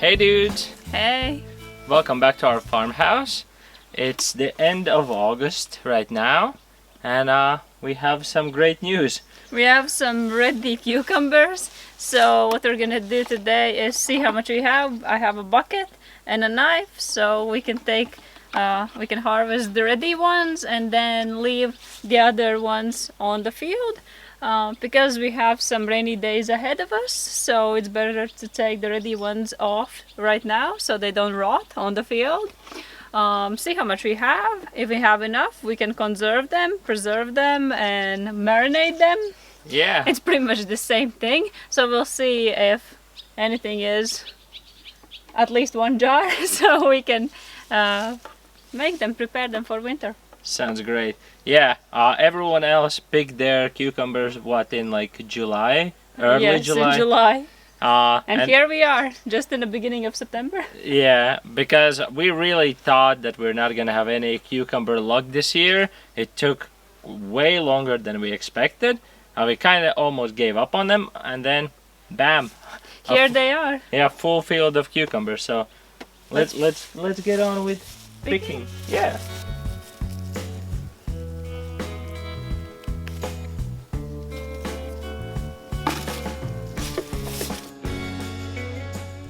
Hey dudes! Hey! Welcome back to our farmhouse. It's the end of August right now, and we have some great news. We have some ready cucumbers, so what we're gonna do today is see how much we have. I have a bucket and a knife, so we can harvest the ready ones and then leave the other ones on the field. Because we have some rainy days ahead of us, so it's better to take the ready ones off right now so they don't rot on the field. See how much we have. If we have enough, we can conserve them, preserve them, and marinate them. Yeah. It's pretty much the same thing, so we'll see if anything is at least one jar so we can prepare them for winter. Sounds great. Yeah, everyone else picked their cucumbers, in like July? Early July? Yes, in July. And Here we are, just in the beginning of September. Yeah, because we really thought that we're not gonna have any cucumber luck this year. It took way longer than we expected. We kind of almost gave up on them, and then, bam! Here they are. Yeah, full field of cucumbers. So let's get on with picking. Yeah.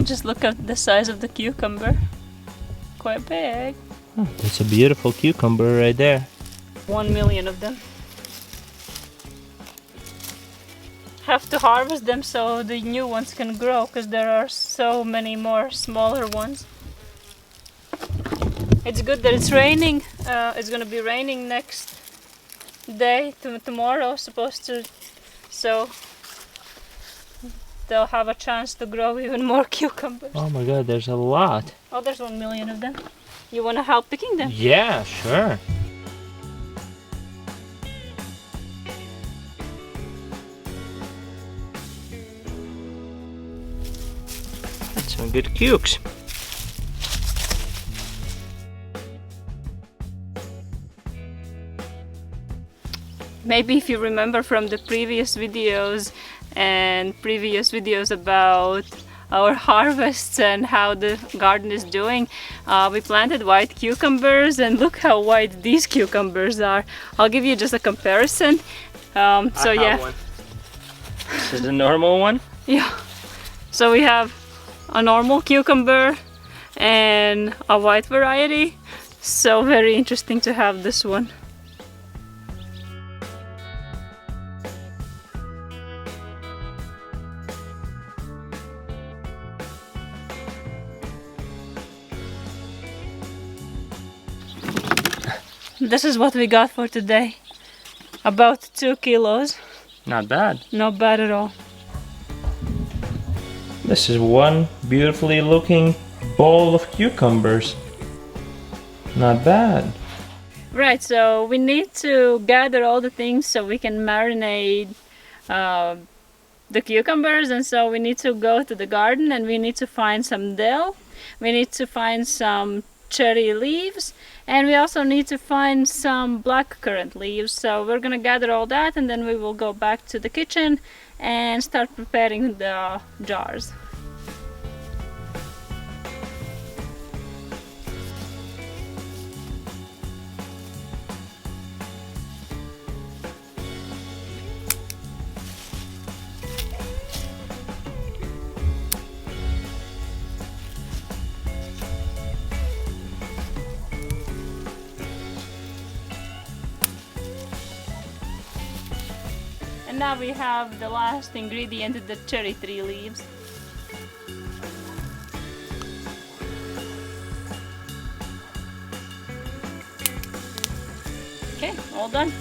Just look at the size of the cucumber. Quite big. Oh, that's a beautiful cucumber right there. 1 million of them. Have to harvest them so the new ones can grow, because there are so many more smaller ones. It's good that it's raining. It's gonna be raining next day, tomorrow supposed to, so they'll have a chance to grow even more cucumbers. Oh my god, there's a lot. Oh, there's 1 million of them. You wanna help picking them? Yeah, sure. That's some good cukes. Maybe if you remember from the previous videos about our harvests and how the garden is doing, we planted white cucumbers, and look how white these cucumbers are. I'll give you just a comparison. I have one. This is the normal one? Yeah. So we have a normal cucumber and a white variety. So very interesting to have this one. This is what we got for today. About 2 kilos. Not bad. Not bad at all. This is one beautifully looking bowl of cucumbers. Not bad. Right, so we need to gather all the things so we can marinate the cucumbers, and so we need to go to the garden and we need to find some dill. We need to find some cherry leaves, and we also need to find some blackcurrant leaves. So we're gonna gather all that, and then we will go back to the kitchen and start preparing the jars. And now we have the last ingredient, the cherry tree leaves. Okay, all done.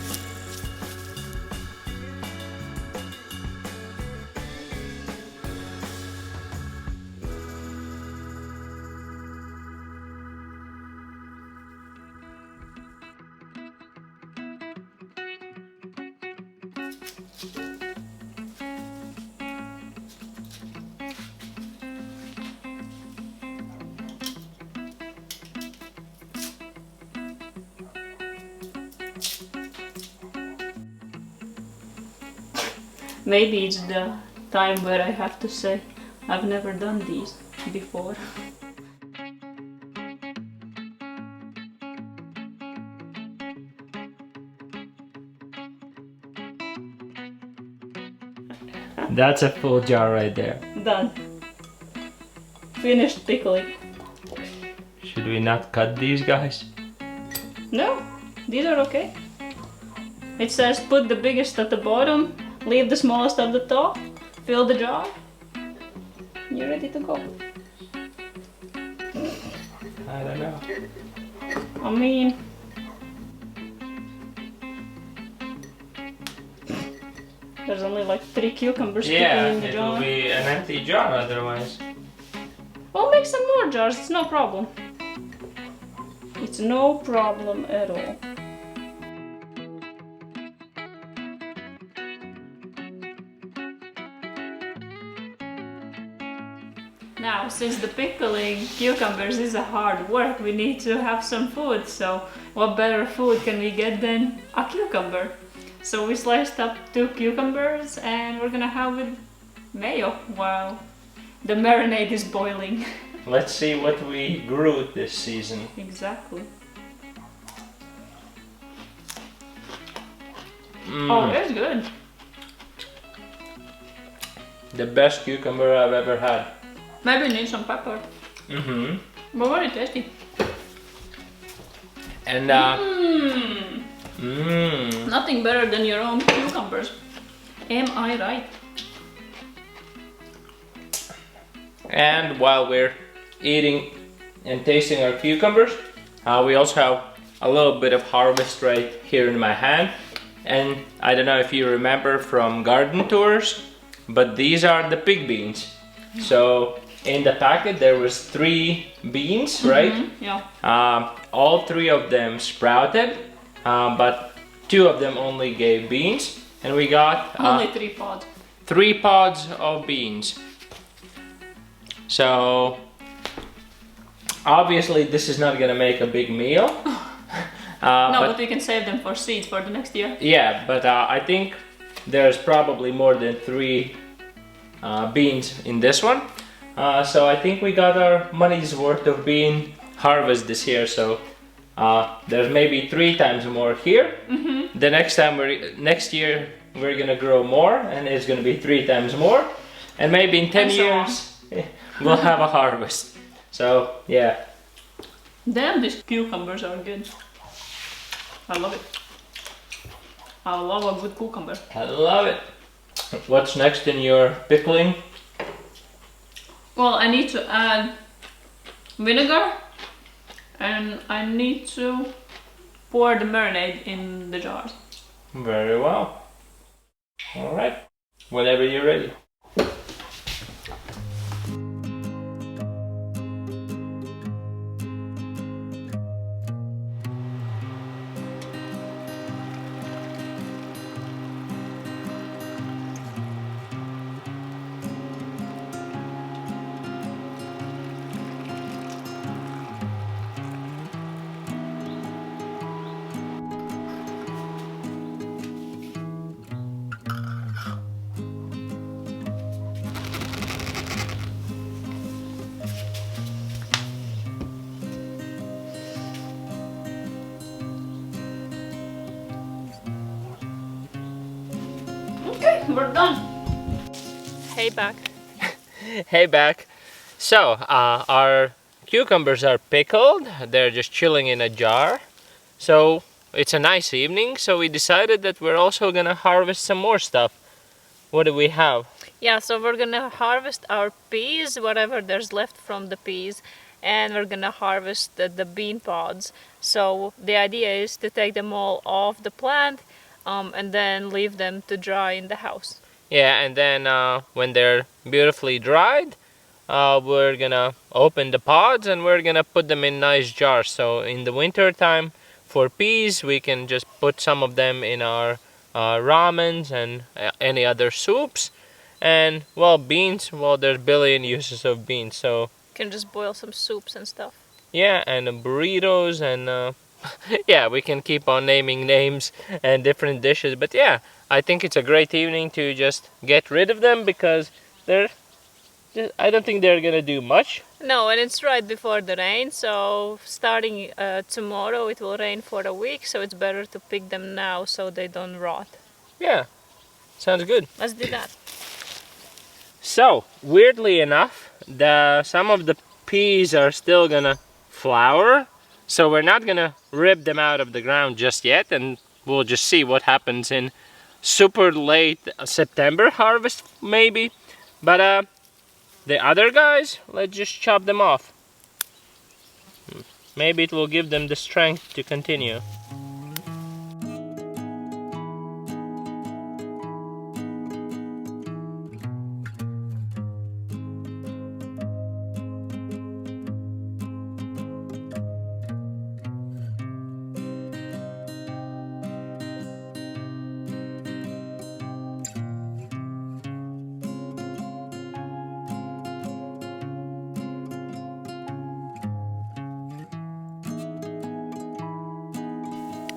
Maybe it's the time where I have to say I've never done these. before. That's a full jar right there. Done. Finished pickling. Should we not cut these guys? No, these are okay. It says put the biggest at the bottom, leave the smallest at the top, fill the jar. You're ready to go. I don't know. I mean, there's only like 3 cucumbers Yeah, in the it jar. will be an empty jar otherwise. We'll make some more jars, it's no problem. It's no problem at all. Now, since the pickling cucumbers is a hard work, we need to have some food. So, what better food can we get than a cucumber? So we sliced up 2 cucumbers and we're gonna have with mayo while the marinade is boiling. Let's see what we grew this season. Exactly. Mm, Oh, it's good. the best cucumber I've ever had. Maybe need some pepper, Mm-hmm. but very tasty. And Nothing better than your own cucumbers. Am I right? and while we're eating and tasting our cucumbers, we also have a little bit of harvest right here in my hand. And I don't know if you remember from garden tours, but these are the pig beans. So in the packet there was 3 beans, right? Yeah. All 3 of them sprouted, but 2 of them only gave beans, and we got Only 3 pods. 3 pods of beans. So obviously this is not gonna make a big meal. No, but we can save them for seeds for the next year. Yeah, but I think there's probably more than 3 beans in this one. So I think we got our money's worth of bean harvest this year. So there's maybe 3 times more here. The next year we're gonna grow more, and it's gonna be 3 times more, and maybe in 10 And so years we'll have a harvest. So yeah. Damn, these cucumbers are good. I love it. I love a good cucumber. I love it. What's next in your pickling? Well, I need to add vinegar and I need to pour the marinade in the jars. Very well. All right. Whenever you're ready. Okay, we're done. Hey back. Hey back. So our cucumbers are pickled. They're just chilling in a jar. So it's a nice evening, so we decided that we're also gonna harvest some more stuff. What do we have? Yeah, so we're gonna harvest our peas, whatever there's left from the peas, and we're gonna harvest the bean pods. So the idea is to take them all off the plant and then leave them to dry in the house. Yeah, and then when they're beautifully dried, we're gonna open the pods and we're gonna put them in nice jars. So in the winter time for peas, we can just put some of them in our ramens and any other soups. And well, beans, well, there's billion uses of beans. So You can just boil some soups and stuff. yeah, and burritos and yeah, we can keep on naming names and different dishes. But yeah, I think it's a great evening to just get rid of them because they're I don't think they're gonna do much. No, and it's right before the rain, so starting tomorrow it will rain for a week, so it's better to pick them now so they don't rot. Yeah, sounds good. Let's do that. So, weirdly enough, some of the peas are still gonna flower, so we're not gonna rip them out of the ground just yet, and we'll just see what happens in super late September harvest, maybe. But the other guys, let's just chop them off. Maybe it will give them the strength to continue.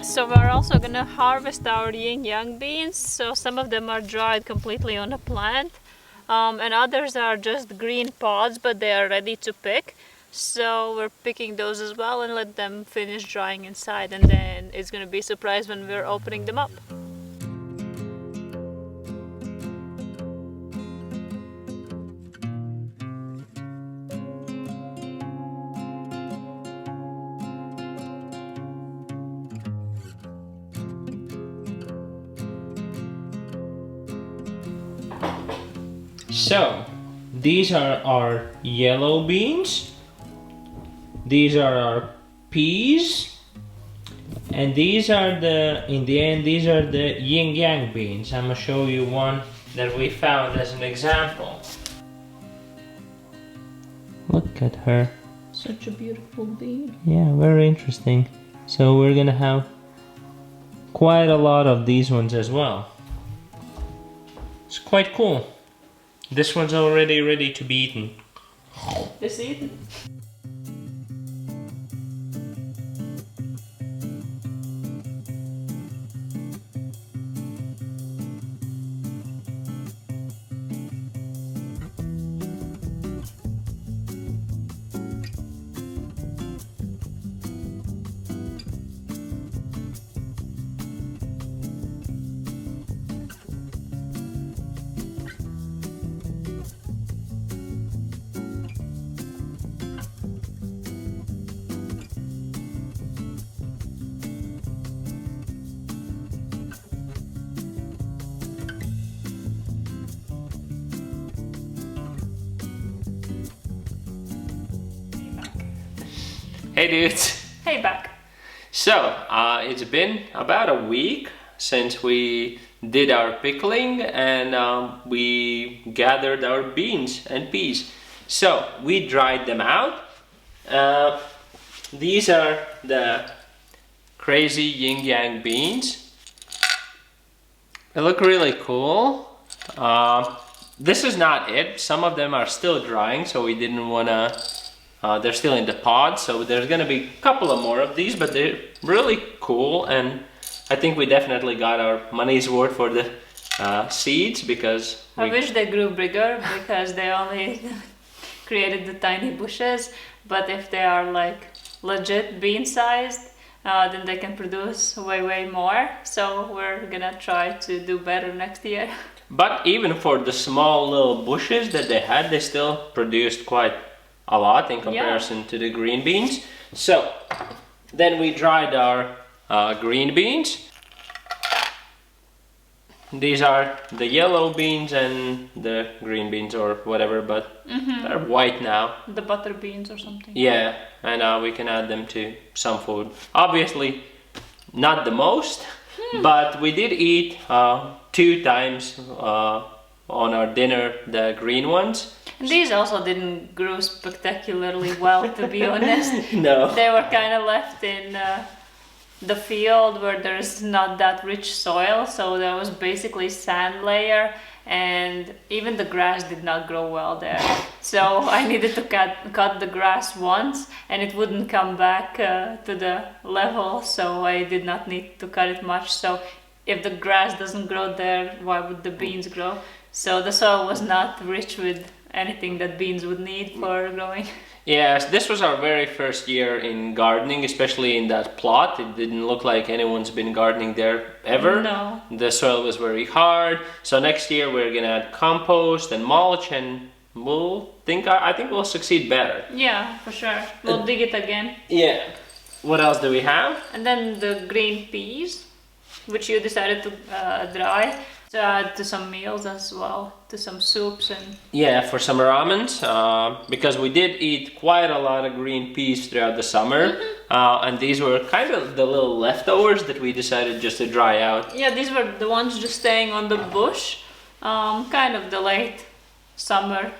So we're also gonna harvest our yin yang beans. So some of them are dried completely on a plant, and others are just green pods, but they are ready to pick. So we're picking those as well and let them finish drying inside, and then it's gonna be a surprise when we're opening them up. So, these are our yellow beans, these are our peas, and these are these are the yin yang beans. I'm gonna show you one that we found as an example. Look at her. Such a beautiful bean. Yeah, very interesting. So we're gonna have quite a lot of these ones as well. It's quite cool. This one's already ready to be eaten. Just eaten. Hey dudes! Hey, back. So, it's been about a week since we did our pickling and we gathered our beans and peas. So, we dried them out. These are the crazy yin yang beans. They look really cool. This is not it. Some of them are still drying, so we didn't want to they're still in the pod, so there's gonna be a couple of more of these, but they're really cool, and I think we definitely got our money's worth for the seeds, because I wish they grew bigger because they only created the tiny bushes, but if they are like legit bean sized, then they can produce way more, so we're gonna try to do better next year. But even for the small little bushes that they had, they still produced quite a lot in comparison to the green beans. So then we dried our green beans. These are the yellow beans and the green beans or whatever, but they're white now. The butter beans or something. Yeah, and we can add them to some food. Obviously not the most, but we did eat 2 times on our dinner the green ones. And these also didn't grow spectacularly well, to be honest. No. They were kind of left in the field where there's not that rich soil, so there was basically sand layer, and even the grass did not grow well there. So I needed to cut the grass once, and it wouldn't come back to the level, so I did not need to cut it much. So if the grass doesn't grow there, why would the beans grow? So the soil was not rich with anything that beans would need for growing. Yes, this was our very first year in gardening, especially in that plot. It didn't look like anyone's been gardening there ever. No. The soil was very hard. So next year we're gonna add compost and mulch, and I think we'll succeed better. Yeah, for sure. We'll dig it again. Yeah. What else do we have? And then the green peas, which you decided to dry, to add to some meals as well, to some soups and... Yeah, for some ramens, because we did eat quite a lot of green peas throughout the summer, and these were kind of the little leftovers that we decided just to dry out. Yeah, these were the ones just staying on the bush, kind of the late summer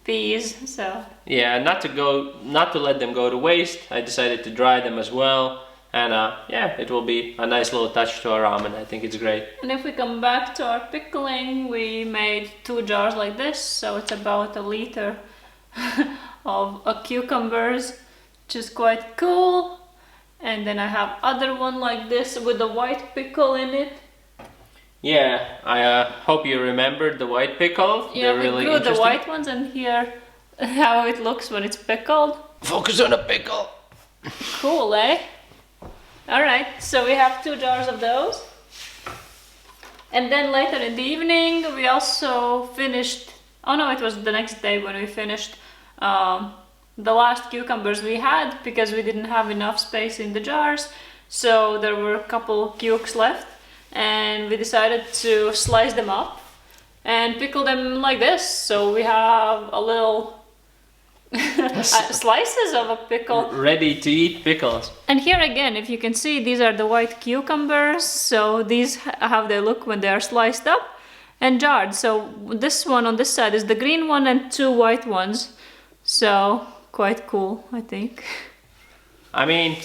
peas, so... Yeah, not to let them go to waste, I decided to dry them as well. And yeah, it will be a nice little touch to our ramen. I think it's great. And if we come back to our pickling, we made 2 jars like this, so it's about 1 liter of cucumbers, which is quite cool. And then I have other one like this with a white pickle in it. Yeah, I hope you remembered the white pickle. Yeah, They're really we grew the interesting. white ones, and here how it looks when it's pickled. Focus on the pickle. Cool, eh? Alright, so we have 2 jars of those. And then later in the evening we also finished, oh no, it was the next day when we finished the last cucumbers we had, because we didn't have enough space in the jars. So there were a couple cukes left, and we decided to slice them up and pickle them like this. So we have a little slices of a pickle. Ready to eat pickles. And here again, if you can see, these are the white cucumbers. So these how they look when they are sliced up and jarred. So this one on this side is the green one and 2 white ones. So quite cool, I think. I mean,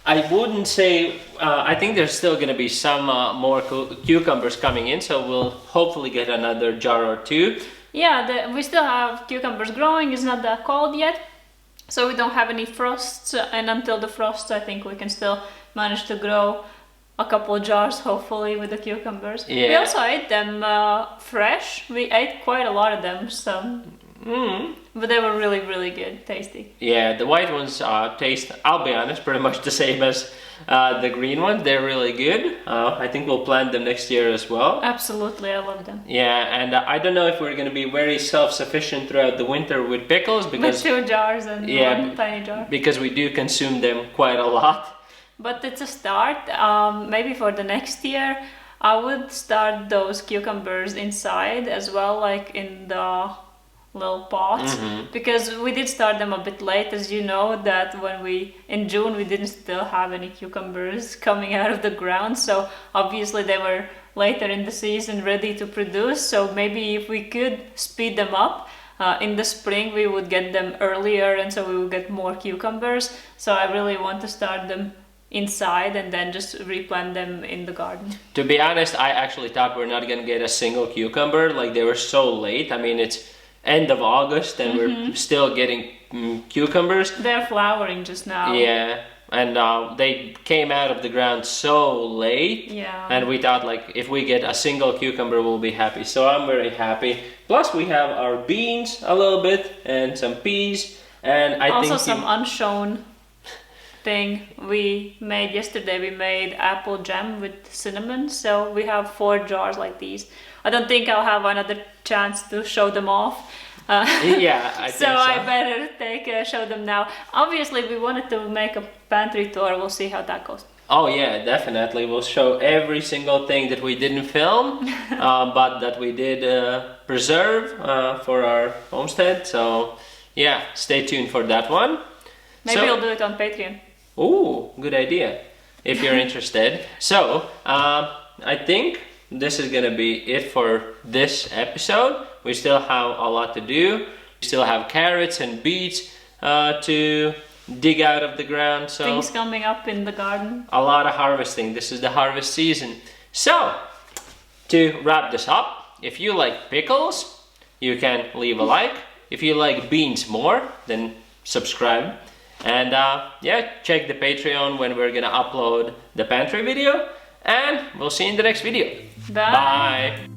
I wouldn't say, I think there's still going to be some more cucumbers coming in, so we'll hopefully get another jar or 2. Yeah, we still have cucumbers growing. It's not that cold yet, so we don't have any frosts, and until the frosts I think we can still manage to grow a couple jars, hopefully, with the cucumbers. Yeah. We also ate them fresh. We ate quite a lot of them, so... But they were really, really good, tasty. Yeah, the white ones taste, I'll be honest, pretty much the same as the green ones. They're really good. I think we'll plant them next year as well. Absolutely, I love them. Yeah, and I don't know if we're going to be very self-sufficient throughout the winter with pickles, because... With 2 jars and 1 tiny jar. Because we do consume them quite a lot. But it's a start. Maybe for the next year, I would start those cucumbers inside as well, like in the little pots, because we did start them a bit late, as you know, that in June we didn't still have any cucumbers coming out of the ground, so obviously they were later in the season ready to produce. So maybe if we could speed them up in the spring, we would get them earlier, and so we would get more cucumbers. So I really want to start them inside and then just replant them in the garden. To be honest, I actually thought we're not going to get a single cucumber. Like, they were so late. I mean, it's end of August and we're still getting cucumbers. They're flowering just now. Yeah, and they came out of the ground so late. Yeah. And we thought, like, if we get a single cucumber, we'll be happy. So I'm very happy. Plus we have our beans a little bit and some peas, and I also think some unshown thing we made yesterday. We made apple jam with cinnamon, so we have 4 jars like these. I don't think I'll have another chance to show them off. Yeah, I think so. I better show them now. Obviously, we wanted to make a pantry tour. We'll see how that goes. Oh yeah, definitely. We'll show every single thing that we didn't film, but that we did preserve for our homestead. So yeah, stay tuned for that one. Maybe we'll do it on Patreon. Ooh, good idea, if you're interested. So, I think this is gonna be it for this episode. We still have a lot to do. We still have carrots and beets to dig out of the ground. So things coming up in the garden. A lot of harvesting. This is the harvest season. So, to wrap this up, if you like pickles, you can leave a like. If you like beans more, then subscribe. And yeah, check the Patreon when we're gonna upload the pantry video. And we'll see you in the next video. Bye. Bye.